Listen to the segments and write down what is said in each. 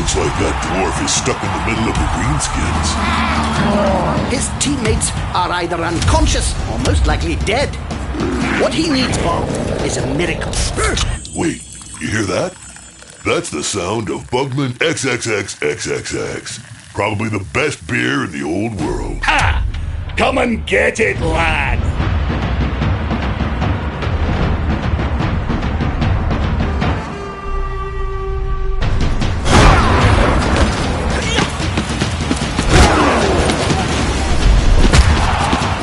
Looks like that dwarf is stuck in the middle of the greenskins. His teammates are either unconscious or most likely dead. What he needs, Bob, is a miracle. Wait, you hear that? That's the sound of Bugman XXXXXX. Probably the best beer in the old world. Ha! Come and get it, lad!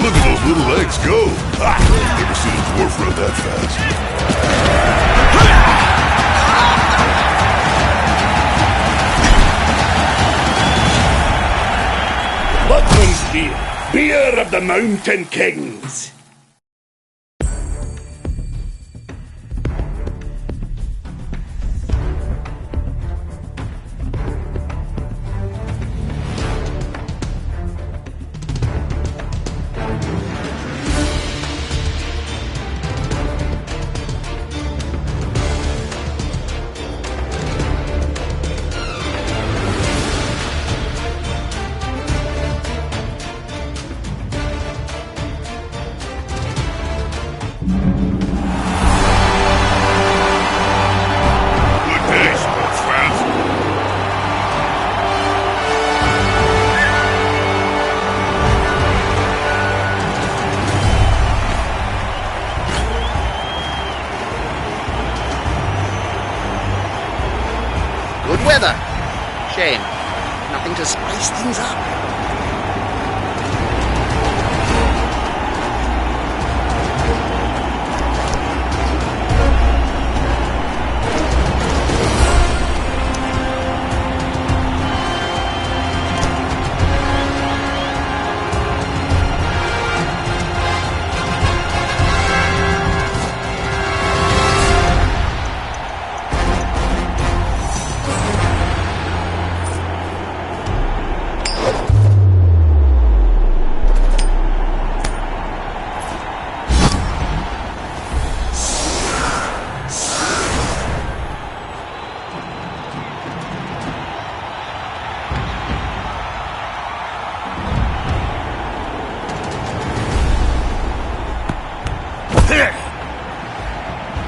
Look at those little legs go! Never seen a dwarf run that fast. Bugman's beer. Beer of the Mountain Kings. Good weather. Shame. Nothing to spice things up.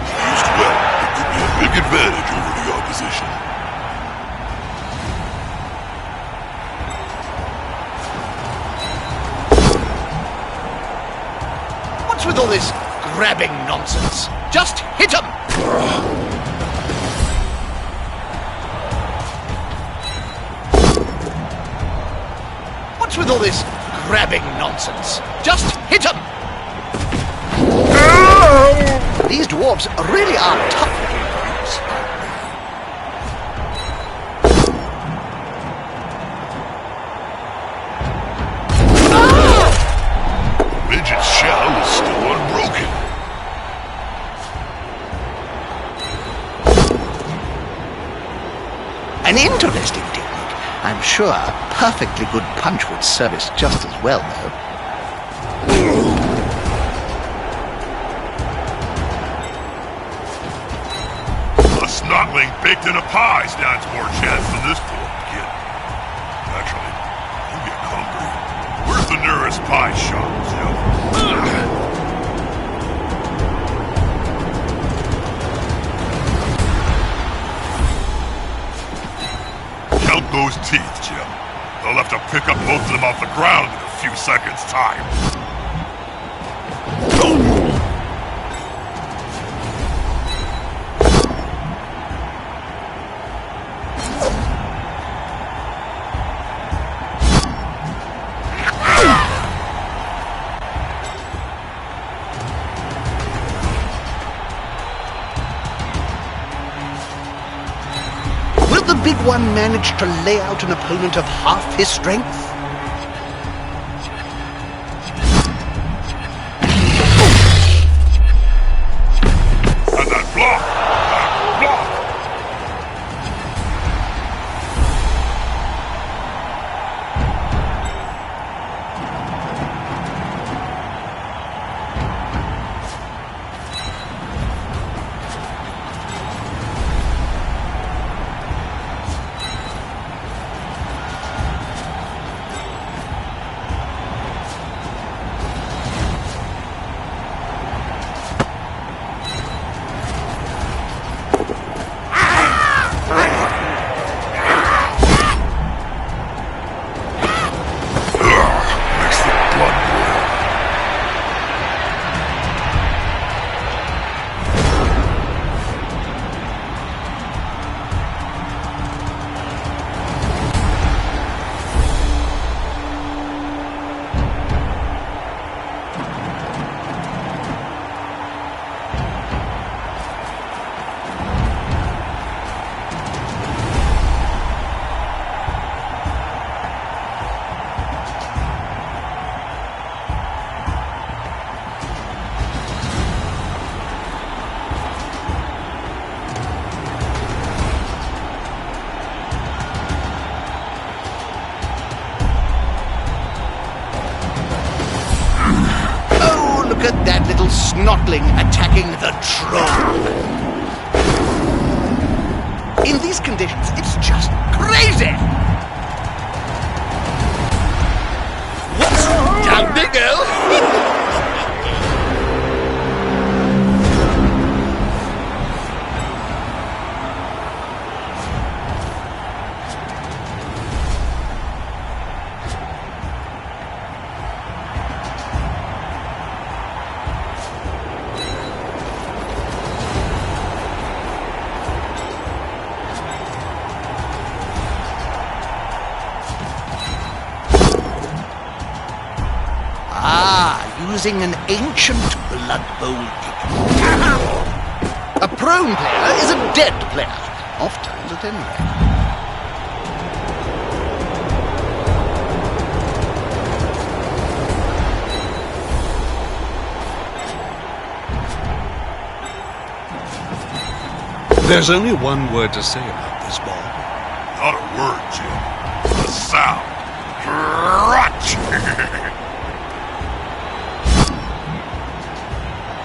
Used well, it could be a big advantage over the opposition. What's with all this grabbing nonsense? Just hit him! What's with all this grabbing nonsense? Just hit him! These dwarves really are tough little boys. The midget's shell is still unbroken. An interesting technique. I'm sure a perfectly good punch would serve us just as well, though. Snotling baked in a pie stands more chance than this poor kid. Actually, I'm getting hungry. Where's the nearest pie shop, Zip? Count those teeth, Jim. They'll have to pick up both of them off the ground in a few seconds' time. The big one managed to lay out an opponent of half his strength? And that block! That block! snotling attacking the troll. In these conditions, it's just crazy! What's down they go? Using an ancient Blood Bowl gimmick. A prone player is a dead player, oft times at any rate. There's only one word to say about this, Bob. Not a word, Jim. A sound. Crunch!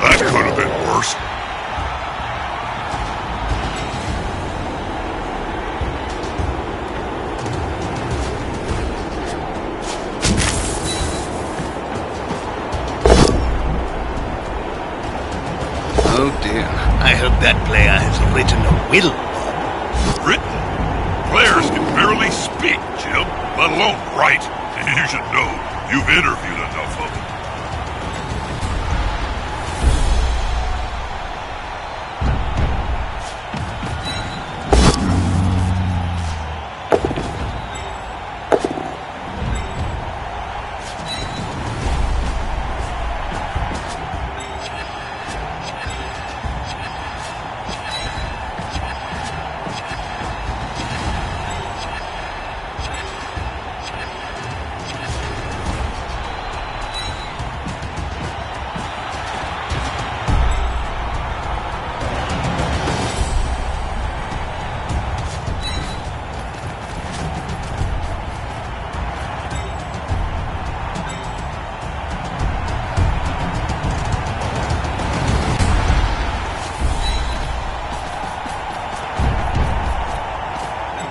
That could have been worse. Oh dear. I hope that player has written a will. Written? Players can barely speak, Jim, let alone write. You should know. You've interviewed enough of them.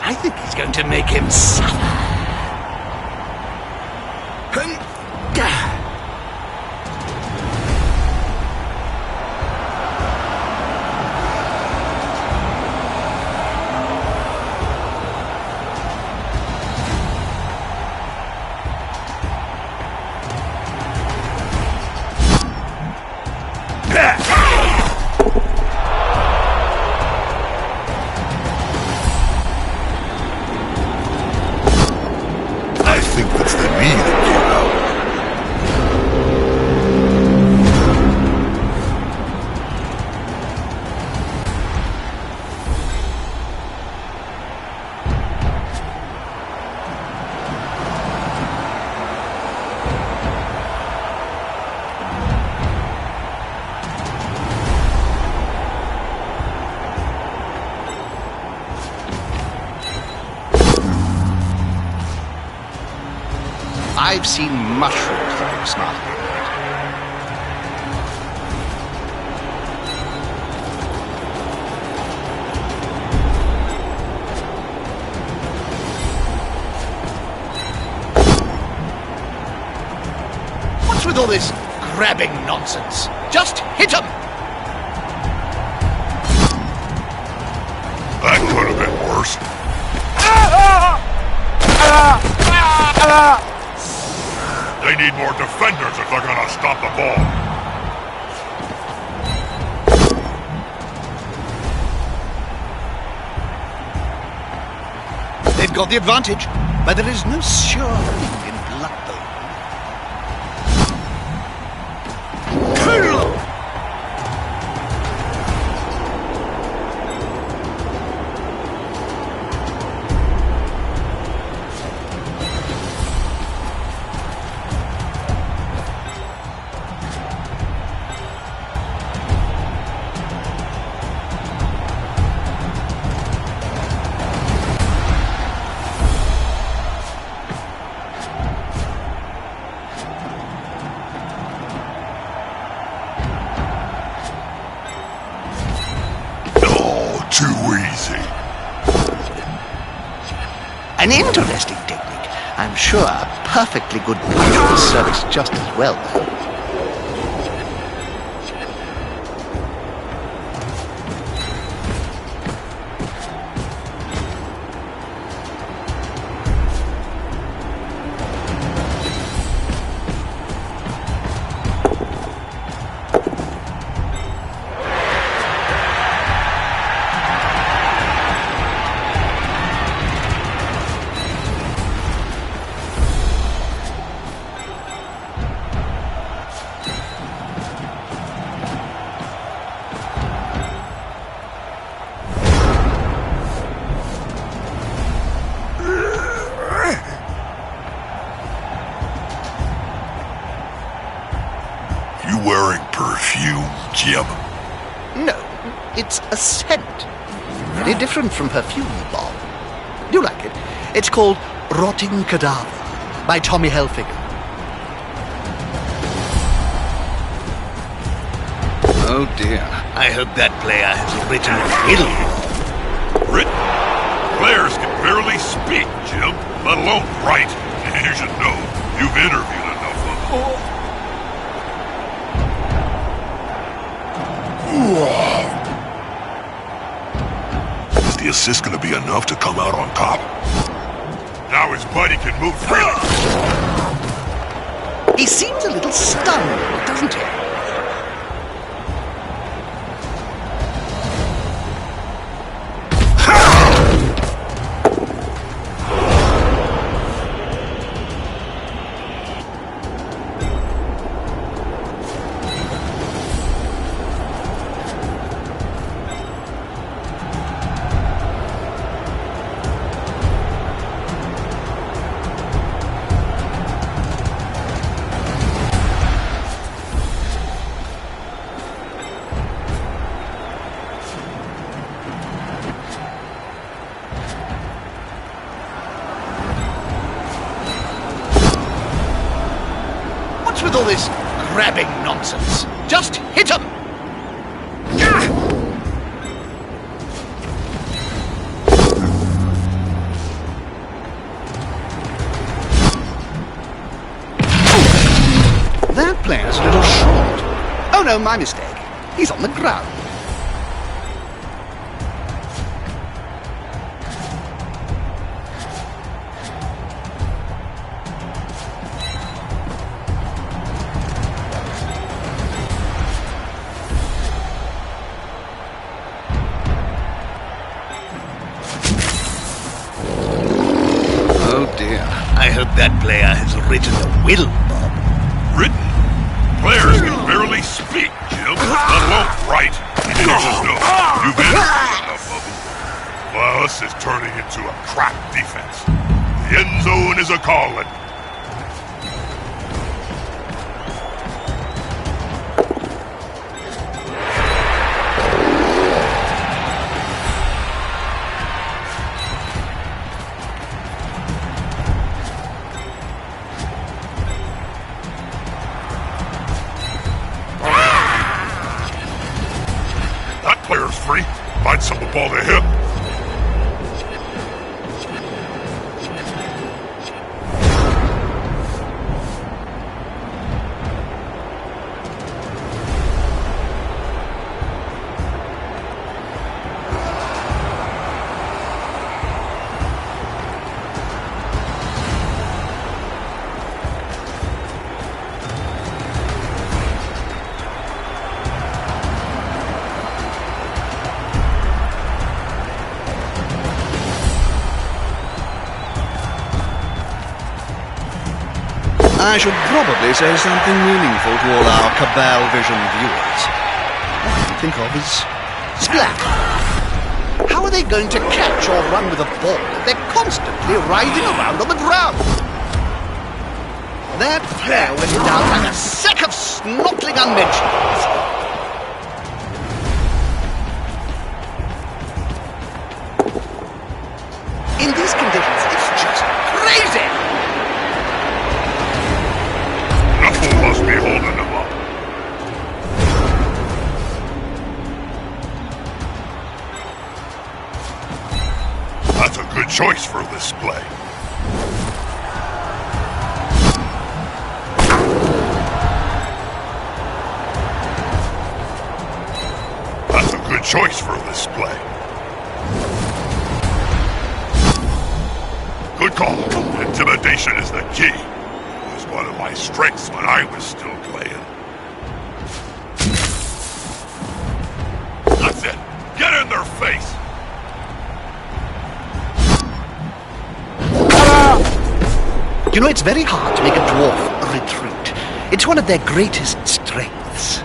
I think he's going to make him suffer. I've seen mushrooms that are smarter than that. What's with all this grabbing nonsense? Just hit him! That could have been worse. They need more defenders if they're gonna stop the ball. They've got the advantage, but there is no sure thing in Blood Bowl. I'm sure a perfectly good punch will serve us just as well, though. You wearing perfume, Jim? No, it's a scent. Very different from perfume, Bob. Do you like it? It's called Rotting Cadaver by Tommy Hilfiger. Oh dear. I hope that player has written a will. Written? Players can barely speak, Jim, let alone write. You should know. You've interviewed enough of them. Is the assist going to be enough to come out on top? Now his buddy can move freely. He seems a little stunned, doesn't he? What's with all this grabbing nonsense? Just hit him! That player's a little short. Oh no, my mistake. He's on the ground. Oh dear. I hope that player has written a will, Bob. Written? Players can barely speak, Jim, let alone write. You should know. You've interviewed enough of them. Well, this is turning into a crap defense. The end zone is a calling. That player's free. Might send the ball to him. I should probably say something meaningful to all our Cabal Vision viewers. All I can think of is Splat! How are they going to catch or run with a ball if they're constantly writhing around on the ground? That player went down like a sack of snortling unmentionables. In these conditions, it's just crazy! Knuckle must be holding them up. That's a good choice for this play. choice for a display. Good call. Intimidation is the key. It was one of my strengths when I was still playing. That's it. Get in their face. You know, it's very hard to make a dwarf retreat. It's one of their greatest strengths.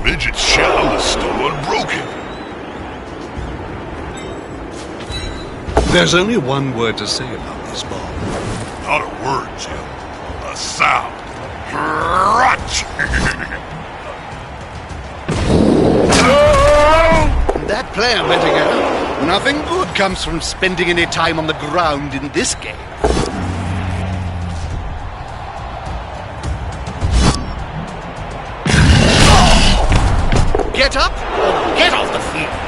Midget's shell is still unbroken. There's only one word to say about this, Bob. Not a word, Jim. A sound. Crunch! That player better go. Nothing good comes from spending any time on the ground in this game. Get up or get off the field.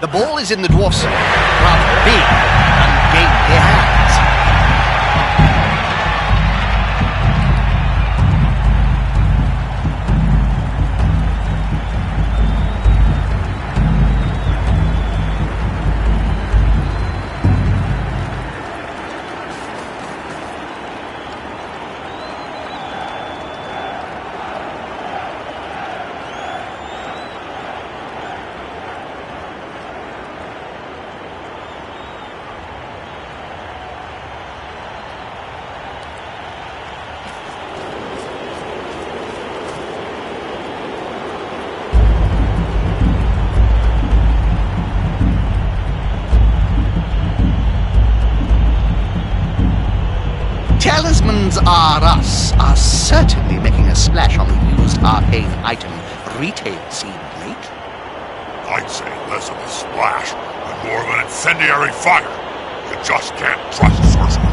The ball is in the dwarf's rather big and gainly hands. Talismans R Us are certainly making a splash on the used arcane item retail scene lately. I'd say less of a splash and more of an incendiary fire. You just can't trust sorcerers.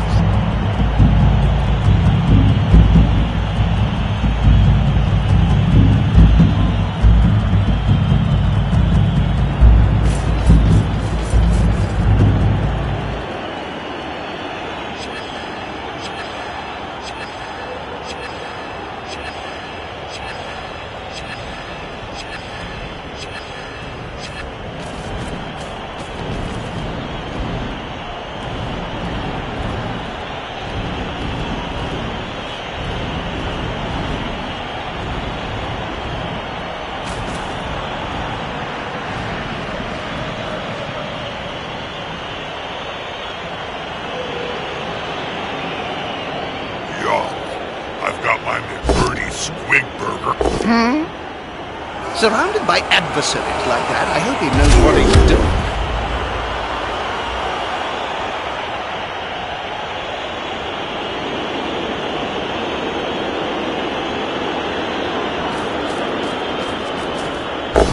Surrounded by adversaries like that, I hope he knows what he's doing.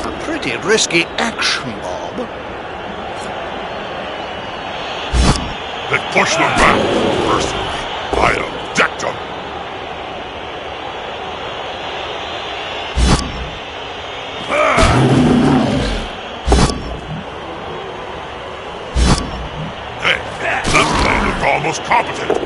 A pretty risky action, Bob. Then push them back. Personally, I'd have decked them. Almost competent.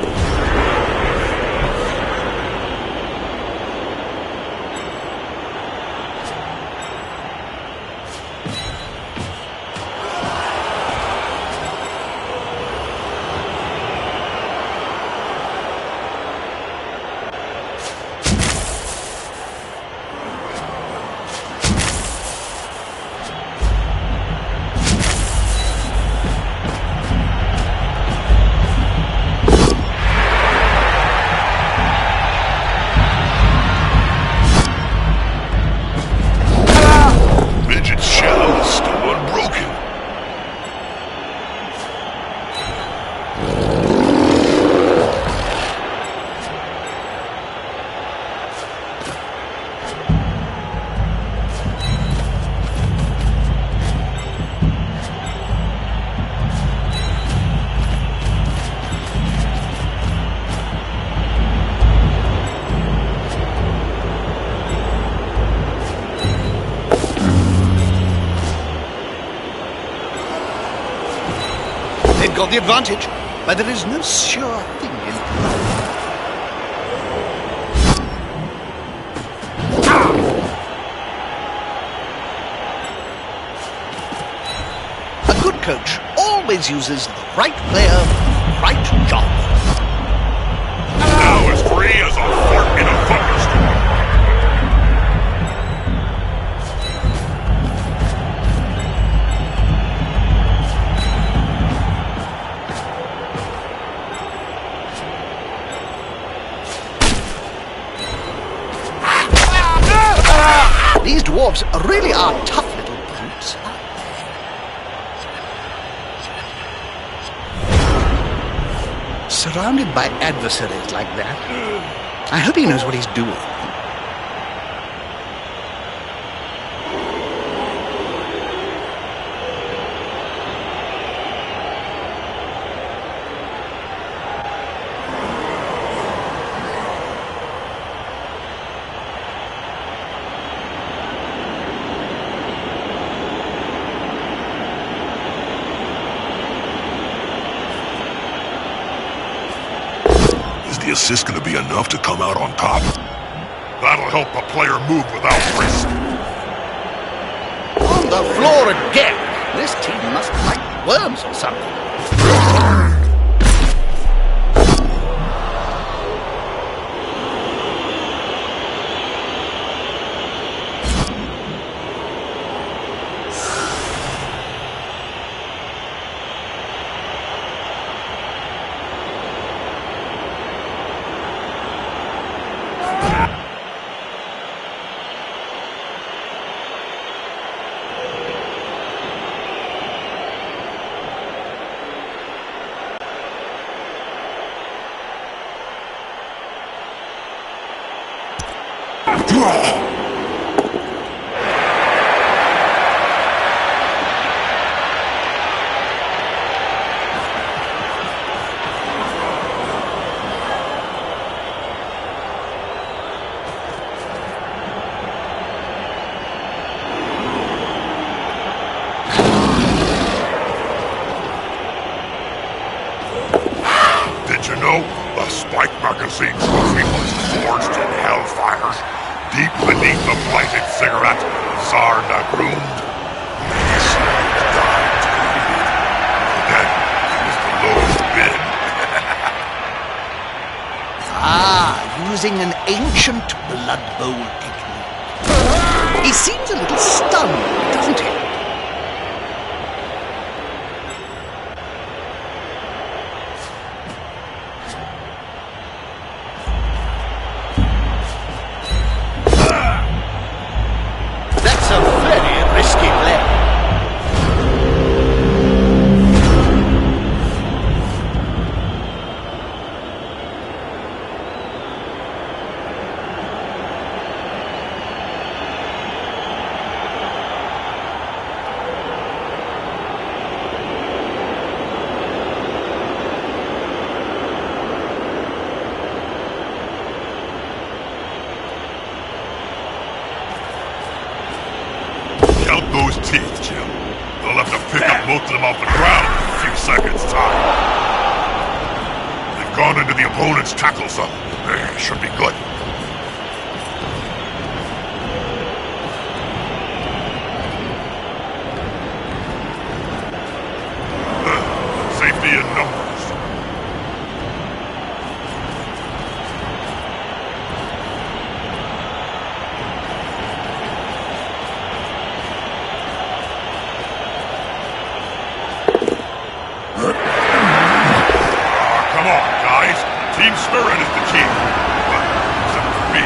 They've got the advantage, but there is no sure thing in life. A good coach always uses the right player for the right job. Now as free as a fart in a thunderstorm. These dwarves really are tough little brutes. Surrounded by adversaries like that, I hope he knows what he's doing. The assist gonna be enough to come out on top? That'll help the player move without risk. On the floor again! This team must like worms or something. Did you know the Spike Magazine trophy was forged in hellfires deep beneath the blighted cigarette Zarda groomed? He died to eat it. Then he was the lowest bid. Using an ancient Blood Bowl technique. He seems a little stunned, doesn't he? That's a very risky play. Count those teeth, Jim. They'll have to pick up most of them off the ground in a few seconds' time. They've gone into the opponent's tackle zone. They should be good. Safety in numbers. Come on, guys. Team spirit is the key. But except for me.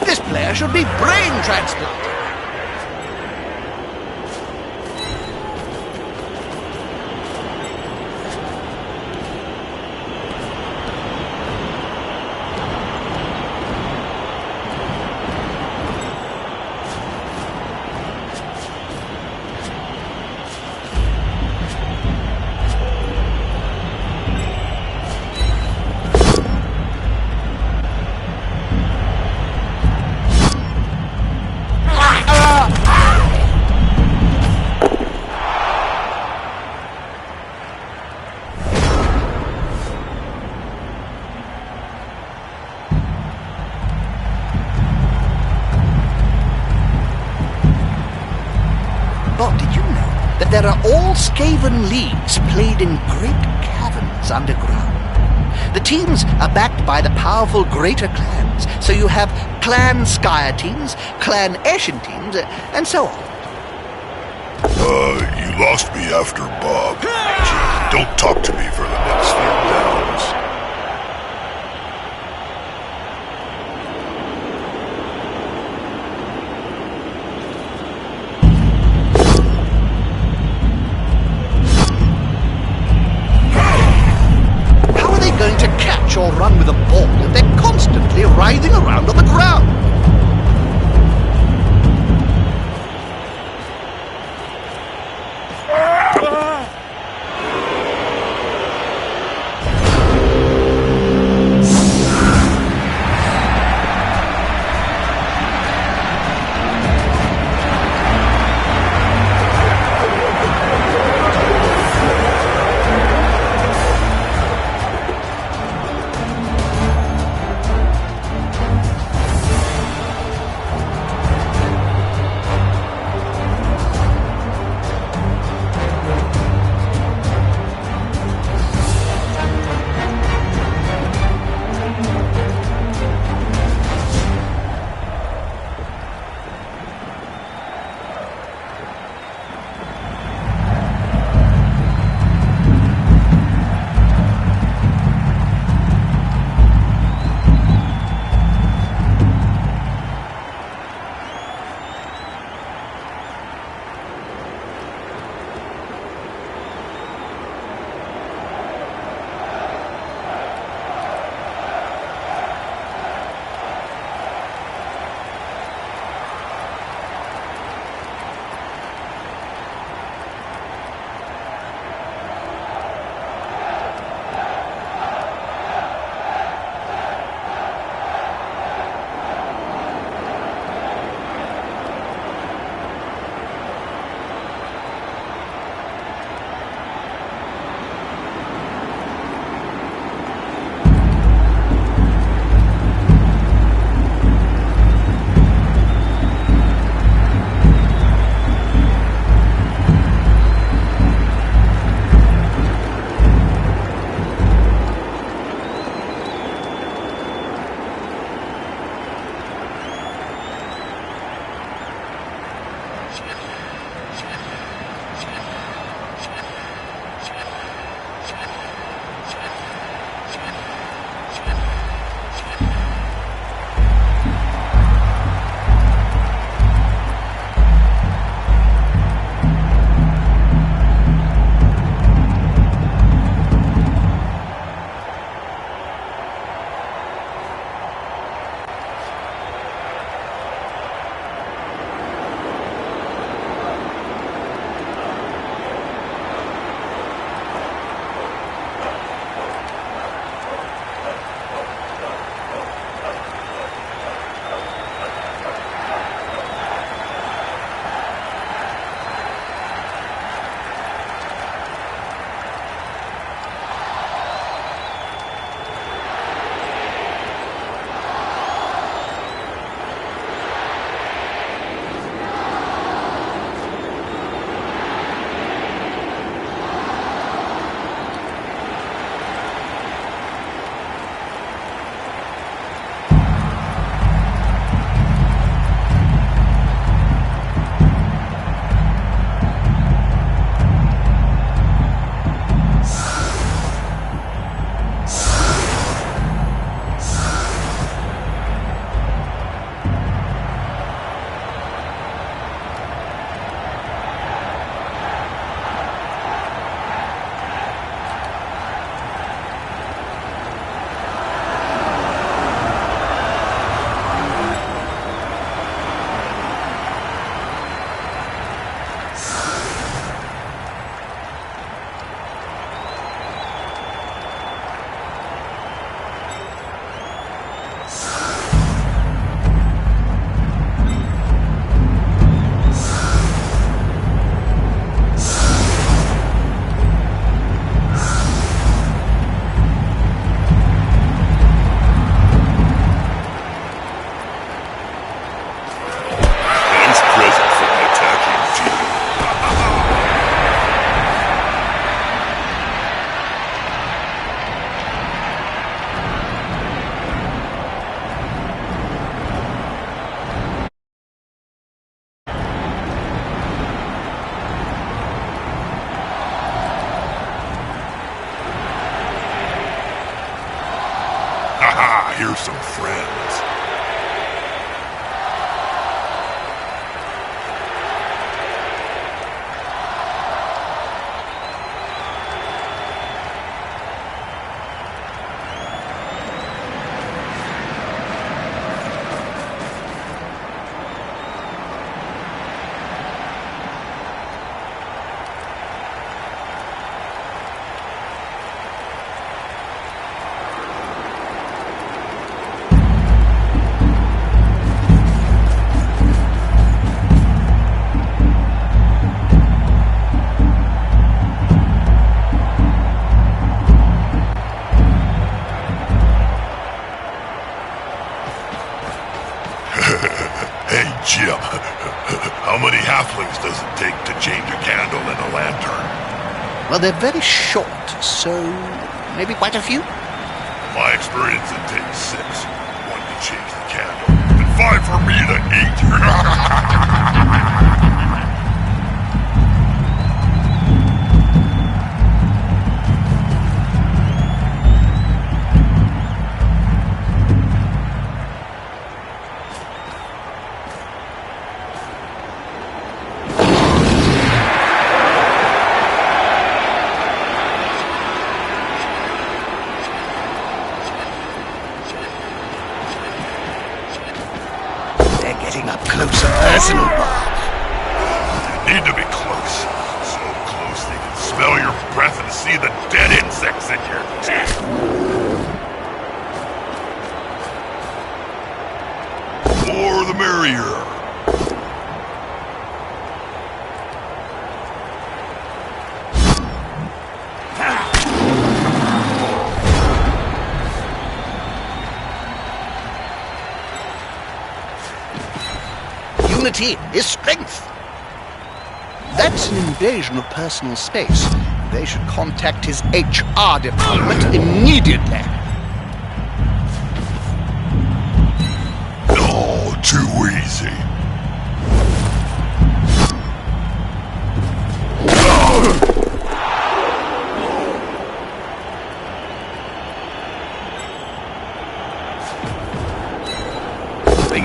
This player should be brain transplanted. Bob, did you know that there are all Skaven leagues played in great caverns underground? The teams are backed by the powerful greater clans, so you have Clan Skyer teams, Clan Ashen teams, and so on. You lost me after Bob. Gee, don't talk to me for the next few downs. Going to catch or run with a ball if they're constantly writhing around on the ground. Here's some friends. Hey, Jim, how many halflings does it take to change a candle in a lantern? Well, they're very short, so maybe quite a few. In my experience, it takes 6. 1 to change the candle, and 5 for me to eat. They're getting up close and personal. You need to be close. So close they can smell your breath and see the dead insects in your teeth. More the merrier. Unity is strength. That's an invasion of personal space. They should contact his HR department immediately. No, too easy.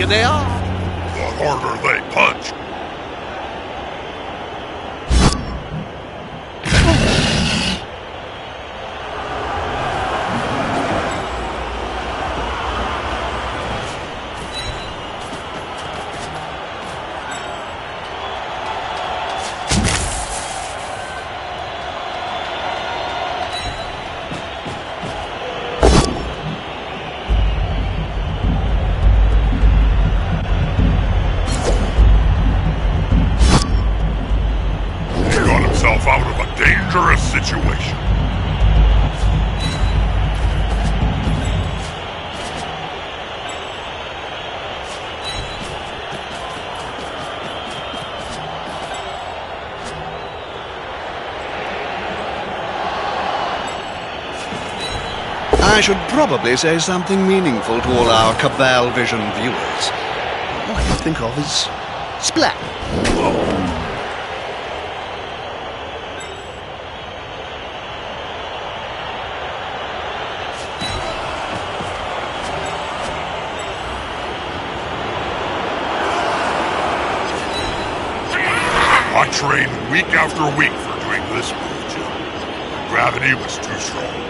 here they are. The harder they punch. Out of a dangerous situation. I should probably say something meaningful to all our Cabal Vision viewers. All I can think of is splat. I trained week after week for doing this move, Jim. Gravity was too strong.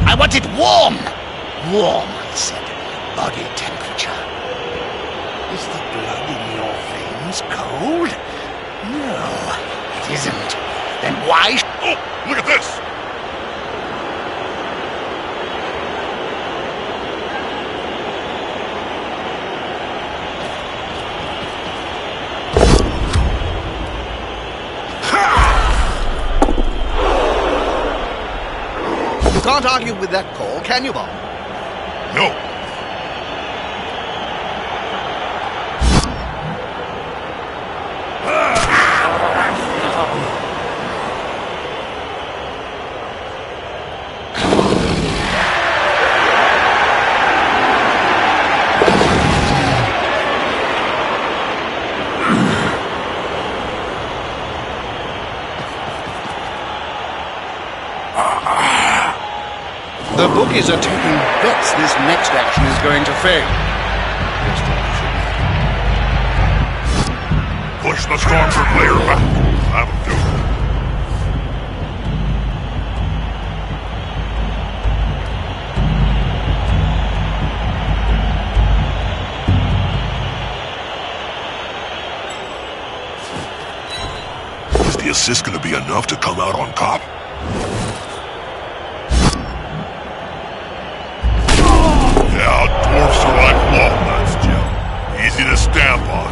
I want it warm! Warm, I said. Body temperature. Is the blood in your veins cold? No, it isn't. Then why... Oh, look at this! You can't argue with that call, can you, Bob? No. The bookies are taking bets this next action is going to fail. Push the stronger player back. That'll do it. Is the assist going to be enough to come out on top? Yeah, dwarfs are like walnuts, Jim. Easy to stamp on,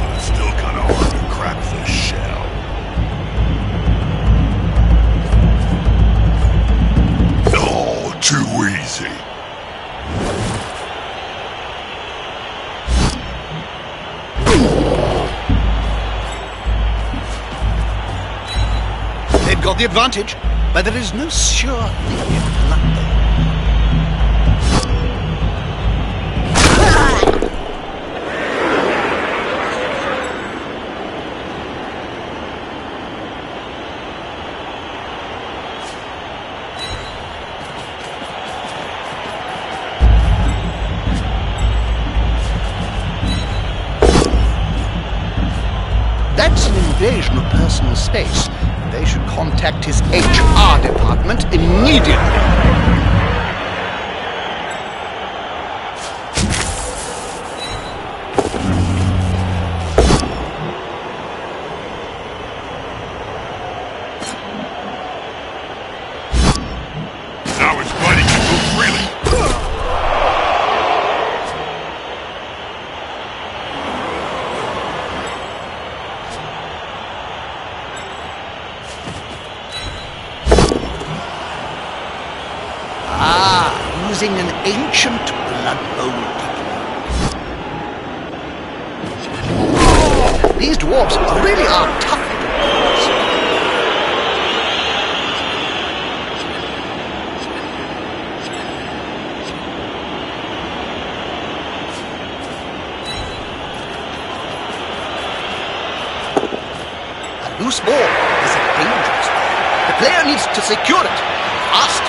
but it's still kind of hard to crack this shell. Oh, too easy. They've got the advantage, but there is no sure thing in blunder. That's an invasion of personal space. They should contact his HR department immediately. using an ancient blood bowl technique. These dwarves really are tough dwarves. A loose ball is a dangerous ball. The player needs to secure it fast.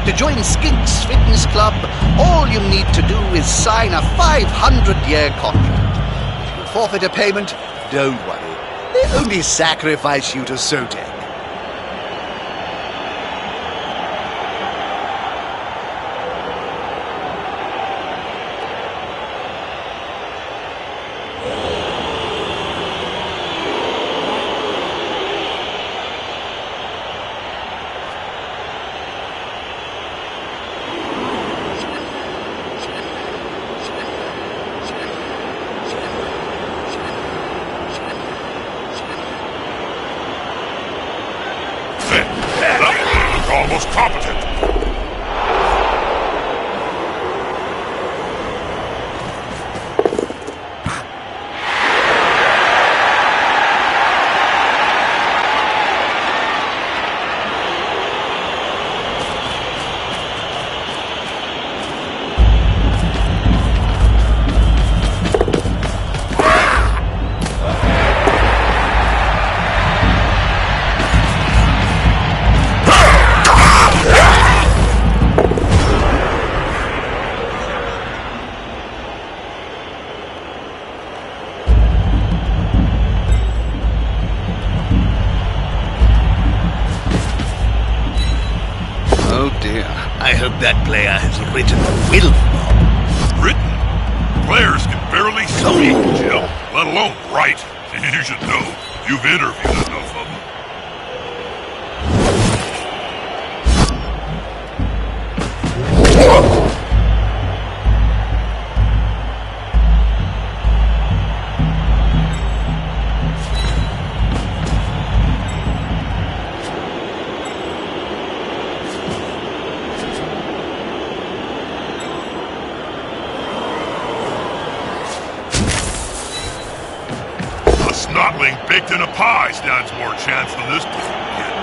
To join Skink's Fitness Club, all you need to do is sign a 500-year contract. If you forfeit a payment, don't worry. They only sacrifice you to Sotek. That looked almost competent. Oh dear. I hope that player has written a will. Written? Players can barely speak, Jim, let alone write. You should know. You've interviewed enough of them. Snotling baked in a pie stands more chance than this poor kid.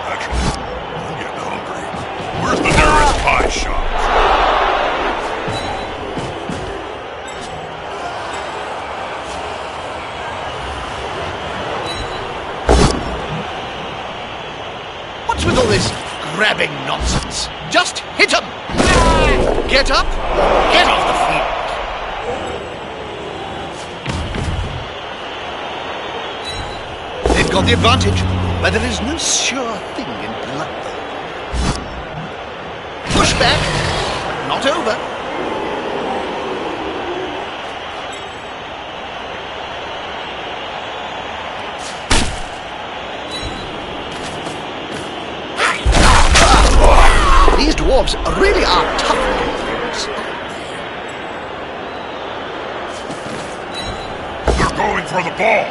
Actually, I'm getting hungry. Where's the nearest pie shop? What's with all this grabbing nonsense? Just hit him! Get up, get off the field. They've got the advantage, but there is no sure thing in Blood Bowl. Push back, but not over. These dwarves really are tough. They're going for the ball.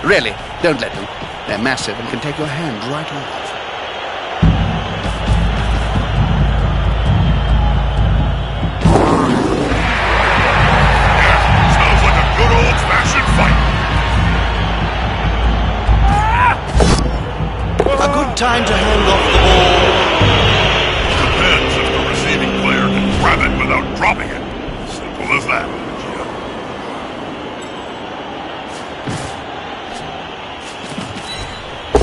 Really, don't let them. They're massive and can take your hand right off. Sounds like a good old-fashioned fight. A good time to hand off the ball. Depends if the receiving player can grab it without dropping it. Simple as that, Jim.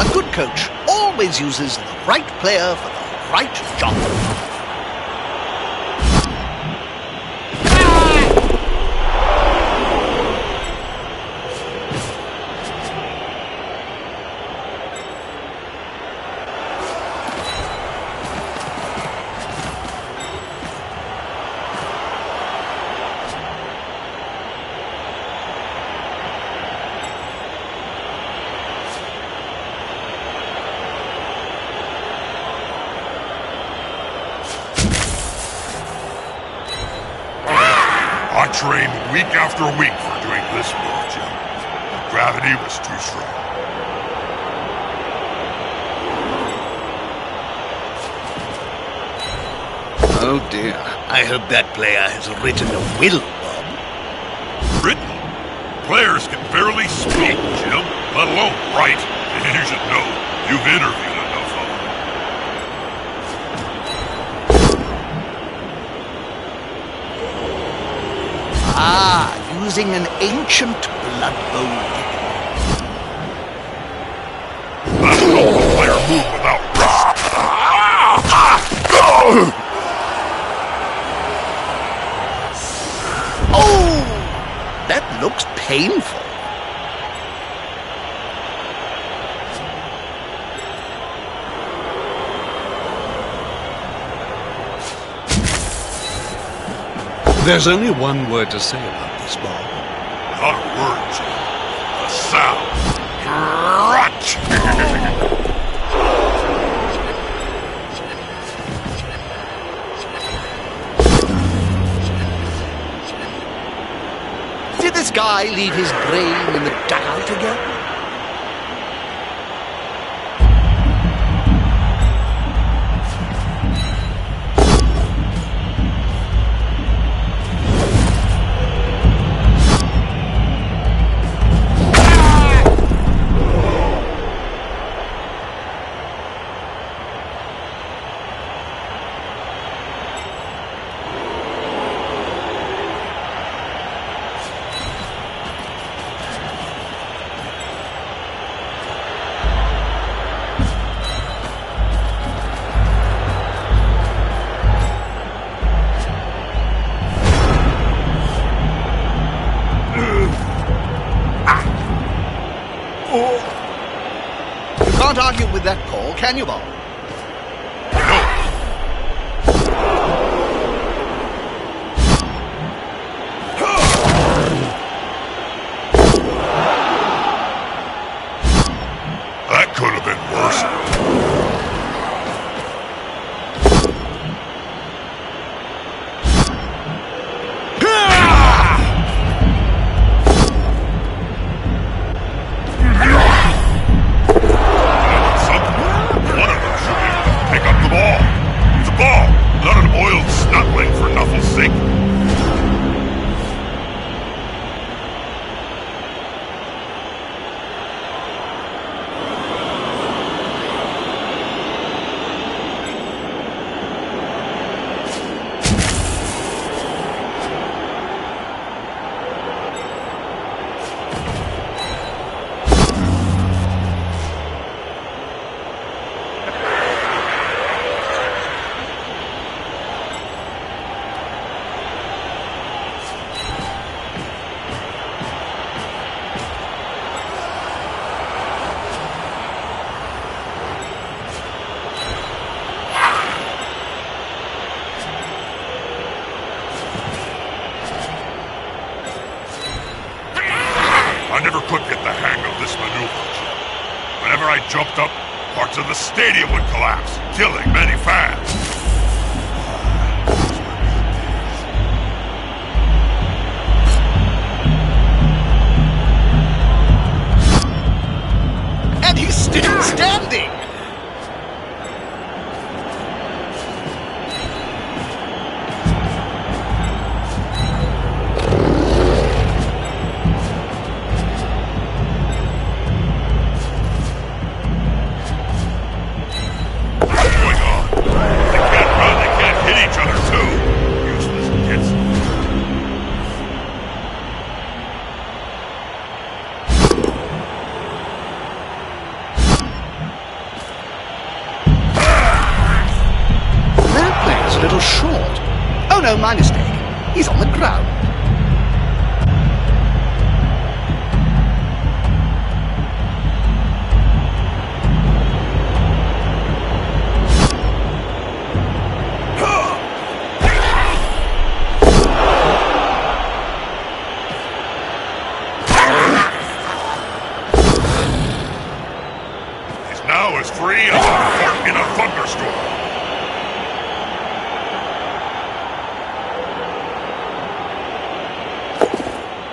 A good coach always uses the right player for the right job. I trained week after week for doing this move, Jim. The gravity was too strong. Oh dear. I hope that player has written a will, Bob. Written? Players can barely speak, Jim, let alone write. You should know. You've interviewed enough of them. Ah, using an ancient blood bowl. That's an old player move without rest. Oh, that looks painful. There's only one word to say about this, Bob. Not a word, Jim. A sound. Crunch! Did this guy leave his brain in the dugout again? You can't argue with that call, can you, Bob? That could have been worse. One of them should be able to pick up the ball. It's a ball, not an oiled snotling for nothing's sake. I never could get the hang of this maneuver. Whenever I jumped up, parts of the stadium would collapse, killing many fans. Oh no, my mistake. He's on the ground. He's now as free as a cork in a thunderstorm.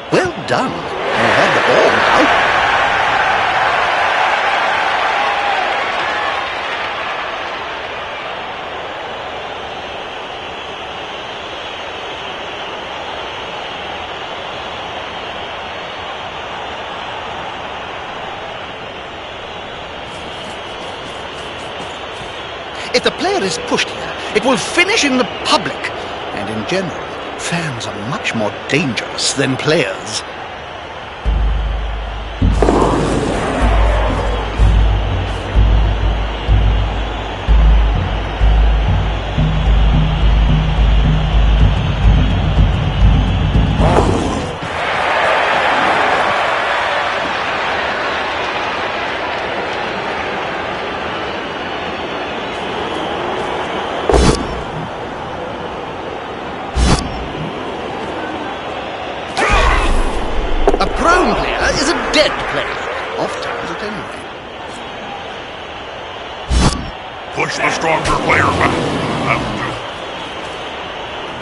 Well done. You have the ball now. If the player is pushed here, it will finish in the public. And in general, fans are much more dangerous than players. A prone player is a dead player. Oft-times at any rate. Push the stronger player back. That'll do.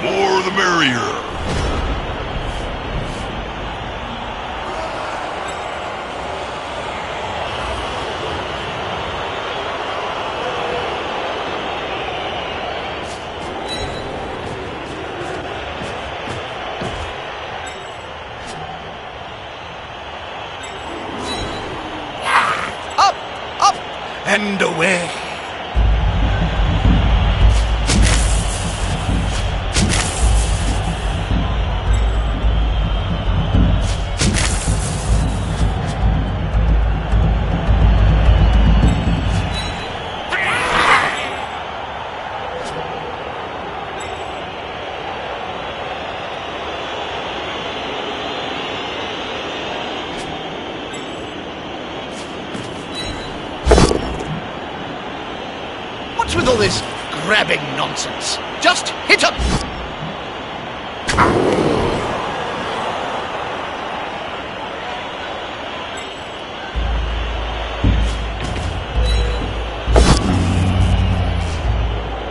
More the merrier. Up, up, and away. What's with all this grabbing nonsense? Just hit him!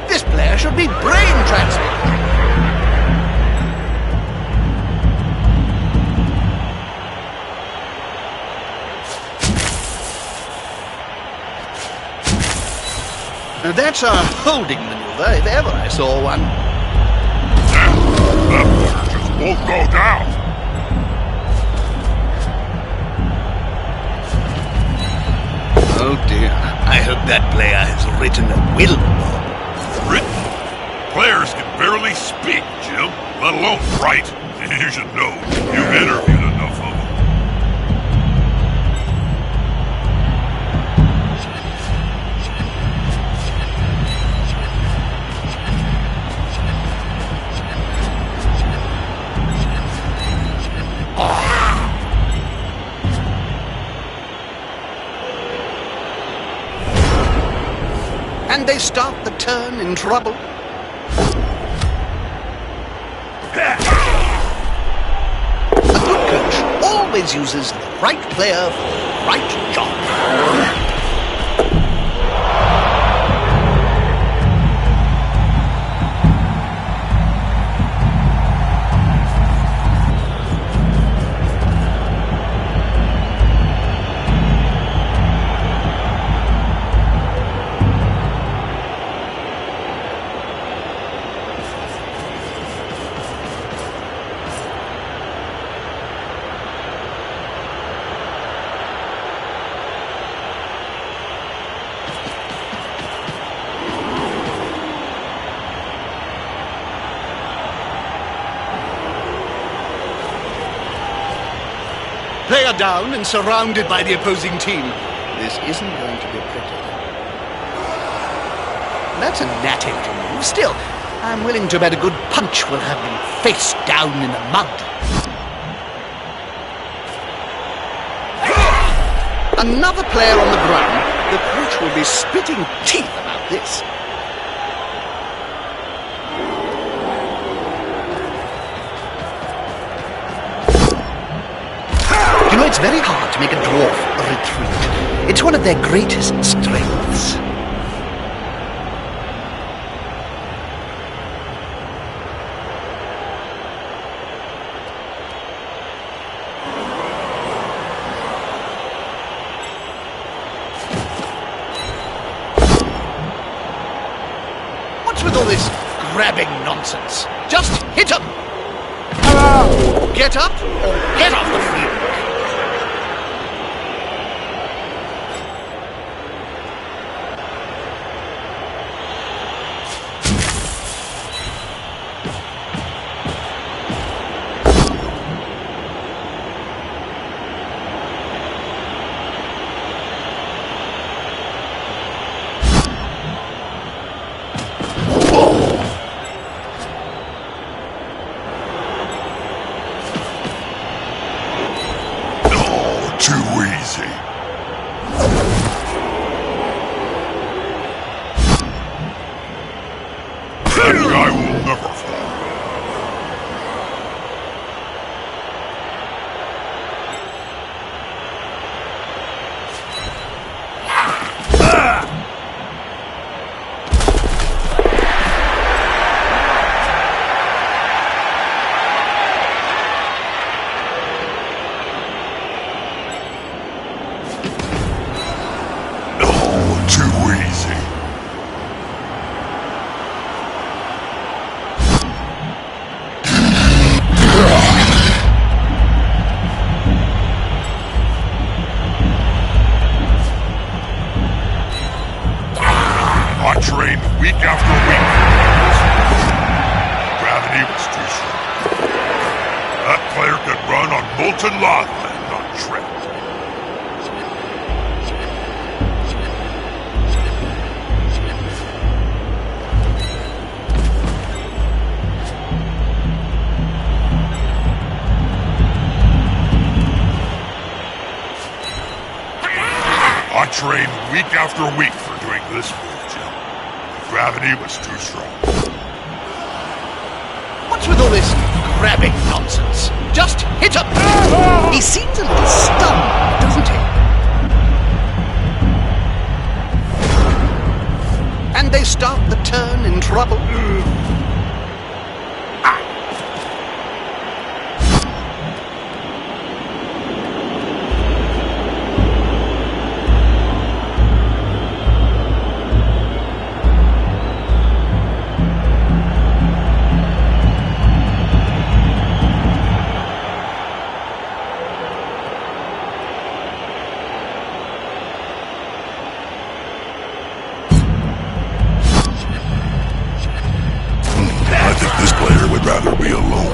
This player should be brain transplanted. Now that's a holding maneuver, if ever I saw one. That player just won't go down. Oh dear, I hope that player has written a will. Written. Players can barely speak, Jim, let alone write. You should know. You've interviewed enough of them. And they start the turn in trouble. A good coach always uses the right player for the right job. Player down and surrounded by the opposing team. This isn't going to be pretty. That's a natty move. Still, I'm willing to bet a good Punch will have been face down in the mud. Another player on the ground. The coach will be spitting teeth about this. You know, it's very hard to make a dwarf retreat. It's one of their greatest strengths. What's with all this grabbing nonsense? Just hit him! Get up or get off the field! Too easy. That guy will never fall. Too easy. I trained week after week. Gravity was too strong. That player could run on molten lava and not trip. I trained week after week for doing this move, Jim. Gravity was too strong. What's with all this grabbing nonsense? Just hit him! He seems a little stunned, doesn't he? And they start the turn in trouble. I think this player would rather be alone.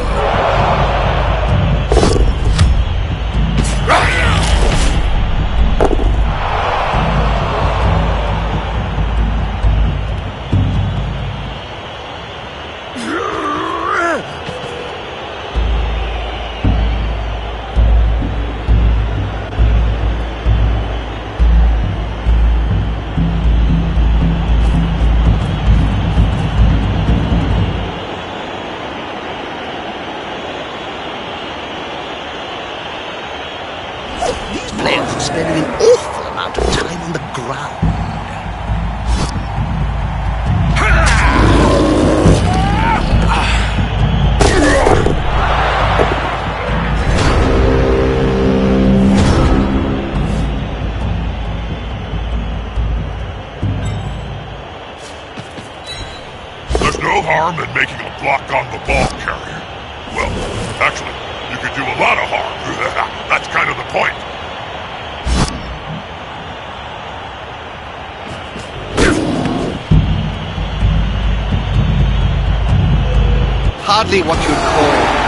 These players are spending an awful amount of time on the ground. There's no harm in making a block on the ball carrier. Well, actually, you could do a lot of harm. That's kind of the point. Hardly what you'd call